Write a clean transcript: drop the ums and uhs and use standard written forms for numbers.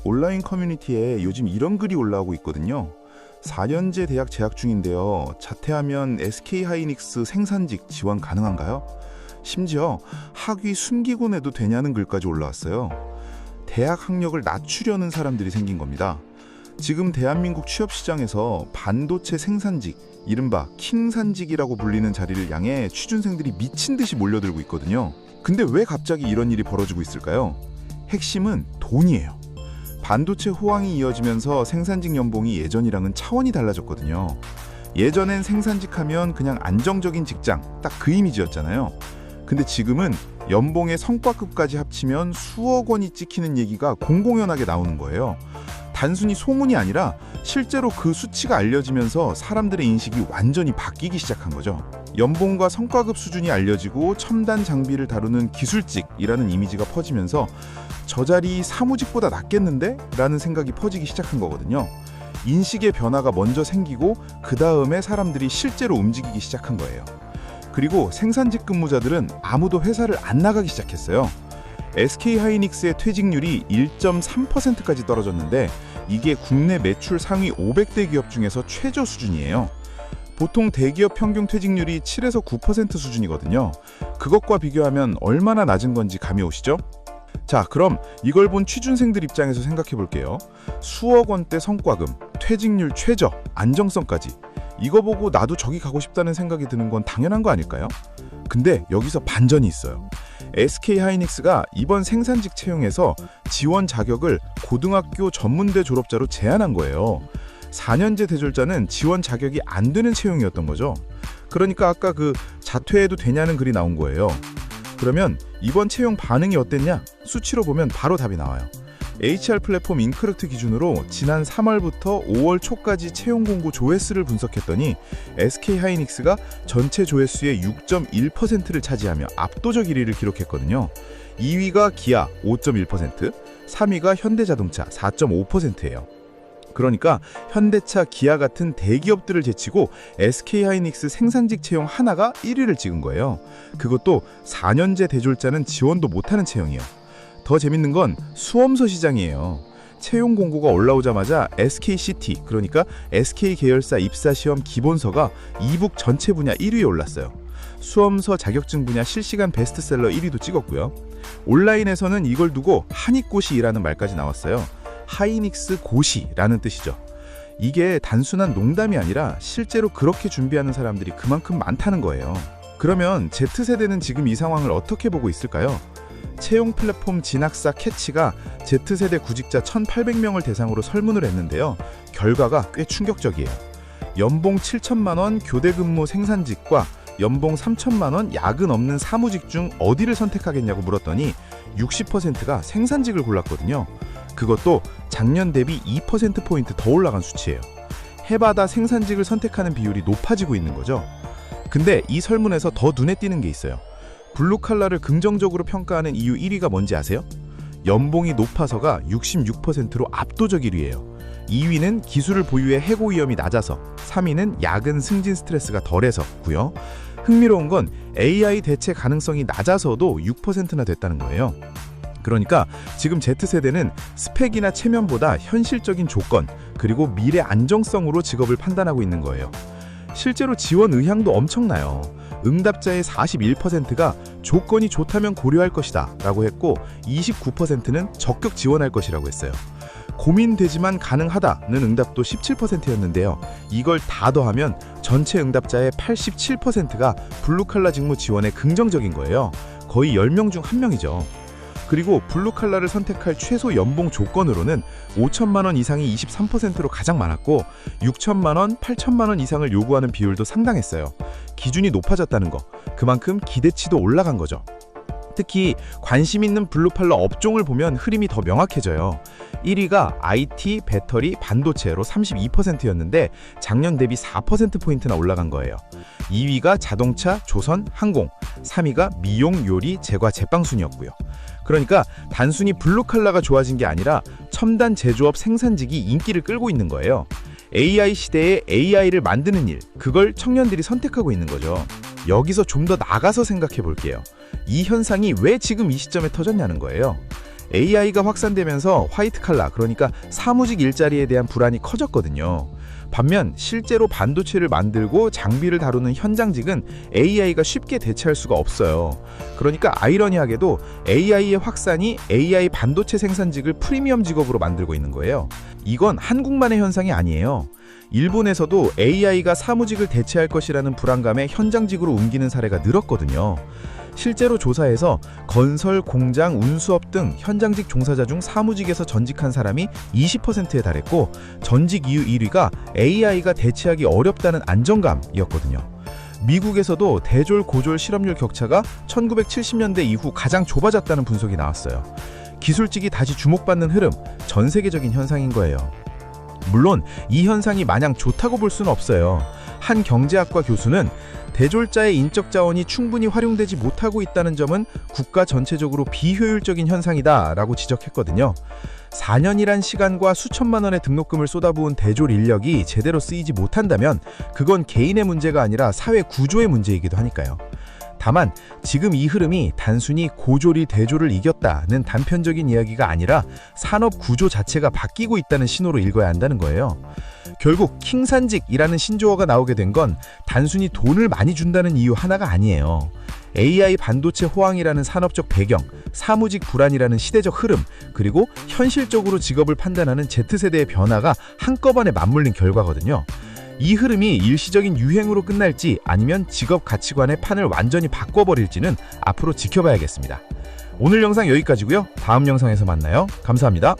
온라인 커뮤니티에 요즘 이런 글이 올라오고 있거든요. 4년제 대학 재학 중인데요. 자퇴하면 SK하이닉스 생산직 지원 가능한가요? 심지어 학위 숨기고 내도 되냐는 글까지 올라왔어요. 대학 학력을 낮추려는 사람들이 생긴 겁니다. 지금 대한민국 취업시장에서 반도체 생산직, 이른바 킹산직이라고 불리는 자리를 향해 취준생들이 미친 듯이 몰려들고 있거든요. 근데 왜 갑자기 이런 일이 벌어지고 있을까요? 핵심은 돈이에요. 반도체 호황이 이어지면서 생산직 연봉이 예전이랑은 차원이 달라졌거든요. 예전엔 생산직 하면 그냥 안정적인 직장, 딱 그 이미지였잖아요. 근데 지금은 연봉의 성과급까지 합치면 수억 원이 찍히는 얘기가 공공연하게 나오는 거예요. 단순히 소문이 아니라 실제로 그 수치가 알려지면서 사람들의 인식이 완전히 바뀌기 시작한 거죠. 연봉과 성과급 수준이 알려지고 첨단 장비를 다루는 기술직이라는 이미지가 퍼지면서 저 자리 사무직보다 낫겠는데? 라는 생각이 퍼지기 시작한 거거든요. 인식의 변화가 먼저 생기고 그 다음에 사람들이 실제로 움직이기 시작한 거예요. 그리고 생산직 근무자들은 아무도 회사를 안 나가기 시작했어요. SK하이닉스의 퇴직률이 1.3%까지 떨어졌는데 이게 국내 매출 상위 500대 기업 중에서 최저 수준이에요. 보통 대기업 평균 퇴직률이 7에서 9% 수준이거든요. 그것과 비교하면 얼마나 낮은 건지 감이 오시죠? 자, 그럼 이걸 본 취준생들 입장에서 생각해 볼게요. 수억 원대 성과금, 퇴직률 최저, 안정성까지. 이거 보고 나도 저기 가고 싶다는 생각이 드는 건 당연한 거 아닐까요? 근데 여기서 반전이 있어요. SK하이닉스가 이번 생산직 채용에서 지원 자격을 고등학교 전문대 졸업자로 제한한 거예요. 4년제 대졸자는 지원 자격이 안 되는 채용이었던 거죠. 그러니까 아까 그 자퇴해도 되냐는 글이 나온 거예요. 그러면 이번 채용 반응이 어땠냐? 수치로 보면 바로 답이 나와요. HR 플랫폼 인크루트 기준으로 지난 3월부터 5월 초까지 채용 공고 조회수를 분석했더니 SK하이닉스가 전체 조회수의 6.1%를 차지하며 압도적 1위를 기록했거든요. 2위가 기아 5.1%, 3위가 현대자동차 4.5%예요. 그러니까 현대차, 기아 같은 대기업들을 제치고 SK하이닉스 생산직 채용 하나가 1위를 찍은 거예요. 그것도 4년제 대졸자는 지원도 못하는 채용이에요. 더 재밌는 건 수험서 시장이에요. 채용 공고가 올라오자마자 SKCT, 그러니까 SK 계열사 입사시험 기본서가 이북 전체 분야 1위에 올랐어요. 수험서 자격증 분야 실시간 베스트셀러 1위도 찍었고요. 온라인에서는 이걸 두고 한익고시라는 말까지 나왔어요. 하이닉스 고시라는 뜻이죠. 이게 단순한 농담이 아니라 실제로 그렇게 준비하는 사람들이 그만큼 많다는 거예요. 그러면 Z세대는 지금 이 상황을 어떻게 보고 있을까요? 채용 플랫폼 진학사 캐치가 Z세대 구직자 1,800명을 대상으로 설문을 했는데요. 결과가 꽤 충격적이에요. 연봉 7천만 원 교대 근무 생산직과 연봉 3천만 원 야근 없는 사무직 중 어디를 선택하겠냐고 물었더니 60%가 생산직을 골랐거든요. 그것도 작년 대비 2%포인트 더 올라간 수치예요. 해마다 생산직을 선택하는 비율이 높아지고 있는 거죠. 근데 이 설문에서 더 눈에 띄는 게 있어요. 블루칼라를 긍정적으로 평가하는 이유 1위가 뭔지 아세요? 연봉이 높아서가 66%로 압도적 1위예요. 2위는 기술을 보유해 해고 위험이 낮아서, 3위는 야근 승진 스트레스가 덜해서고요. 흥미로운 건 AI 대체 가능성이 낮아서도 6%나 됐다는 거예요. 그러니까 지금 Z세대는 스펙이나 체면보다 현실적인 조건, 그리고 미래 안정성으로 직업을 판단하고 있는 거예요. 실제로 지원 의향도 엄청나요. 응답자의 41%가 조건이 좋다면 고려할 것이다 라고 했고 29%는 적극 지원할 것이라고 했어요. 고민되지만 가능하다는 응답도 17%였는데요. 이걸 다 더하면 전체 응답자의 87%가 블루칼라 직무 지원에 긍정적인 거예요. 거의 10명 중 1명이죠. 그리고 블루칼라를 선택할 최소 연봉 조건으로는 5천만 원 이상이 23%로 가장 많았고 6천만 원, 8천만 원 이상을 요구하는 비율도 상당했어요. 기준이 높아졌다는 거, 그만큼 기대치도 올라간 거죠. 특히 관심 있는 블루칼라 업종을 보면 흐름이 더 명확해져요. 1위가 IT, 배터리, 반도체로 32%였는데 작년 대비 4%포인트나 올라간 거예요. 2위가 자동차, 조선, 항공, 3위가 미용, 요리, 제과, 제빵 순이었고요. 그러니까 단순히 블루칼라가 좋아진 게 아니라 첨단 제조업 생산직이 인기를 끌고 있는 거예요. AI 시대에 AI를 만드는 일, 그걸 청년들이 선택하고 있는 거죠. 여기서 좀 더 나가서 생각해 볼게요. 이 현상이 왜 지금 이 시점에 터졌냐는 거예요. AI가 확산되면서 화이트 칼라, 그러니까 사무직 일자리에 대한 불안이 커졌거든요. 반면 실제로 반도체를 만들고 장비를 다루는 현장직은 AI가 쉽게 대체할 수가 없어요. 그러니까 아이러니하게도 AI의 확산이 AI 반도체 생산직을 프리미엄 직업으로 만들고 있는 거예요. 이건 한국만의 현상이 아니에요. 일본에서도 AI가 사무직을 대체할 것이라는 불안감에 현장직으로 옮기는 사례가 늘었거든요. 실제로 조사에서 건설, 공장, 운수업 등 현장직 종사자 중 사무직에서 전직한 사람이 20%에 달했고, 전직 이유 1위가 AI가 대체하기 어렵다는 안정감이었거든요. 미국에서도 대졸, 고졸 실업률 격차가 1970년대 이후 가장 좁아졌다는 분석이 나왔어요. 기술직이 다시 주목받는 흐름, 전 세계적인 현상인 거예요. 물론 이 현상이 마냥 좋다고 볼 수는 없어요. 한 경제학과 교수는 대졸자의 인적 자원이 충분히 활용되지 못하고 있다는 점은 국가 전체적으로 비효율적인 현상이다라고 지적했거든요. 4년이란 시간과 수천만 원의 등록금을 쏟아부은 대졸 인력이 제대로 쓰이지 못한다면 그건 개인의 문제가 아니라 사회 구조의 문제이기도 하니까요. 다만 지금 이 흐름이 단순히 고졸이 대졸을 이겼다는 단편적인 이야기가 아니라 산업 구조 자체가 바뀌고 있다는 신호로 읽어야 한다는 거예요. 결국 킹산직이라는 신조어가 나오게 된 건 단순히 돈을 많이 준다는 이유 하나가 아니에요. AI 반도체 호황이라는 산업적 배경, 사무직 불안이라는 시대적 흐름, 그리고 현실적으로 직업을 판단하는 Z세대의 변화가 한꺼번에 맞물린 결과거든요. 이 흐름이 일시적인 유행으로 끝날지 아니면 직업 가치관의 판을 완전히 바꿔버릴지는 앞으로 지켜봐야겠습니다. 오늘 영상 여기까지고요. 다음 영상에서 만나요. 감사합니다.